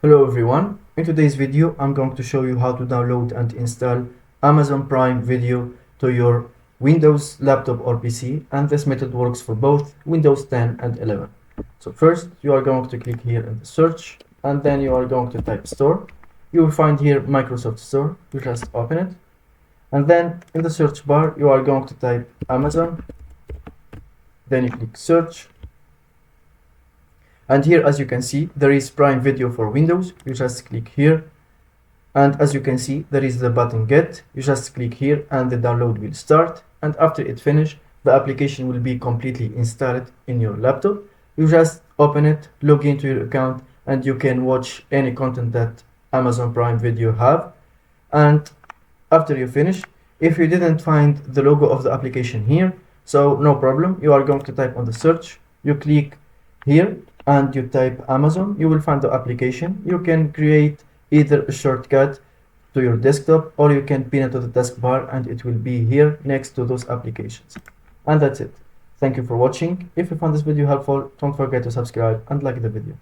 Hello everyone, in today's video I'm going to show you how to download and install Amazon Prime Video to your Windows laptop or PC, and this method works for both Windows 10 and 11. So first you are going to click here in the search and then you are going to type store. You will find here Microsoft Store. You just open it and then in the search bar you are going to type Amazon, then you click search. And here, as you can see, there is Prime Video for Windows. You just click here. And as you can see, there is the button Get. You just click here and the download will start. And after it finishes, the application will be completely installed in your laptop. You just open it, log into your account, and you can watch any content that Amazon Prime Video have. And after you finish, if you didn't find the logo of the application here, so no problem, you are going to type on the search, you click here and you type Amazon, you will find the application. You can create either a shortcut to your desktop or you can pin it to the taskbar and it will be here next to those applications. And that's it. Thank you for watching. If you found this video helpful, don't forget to subscribe and like the video.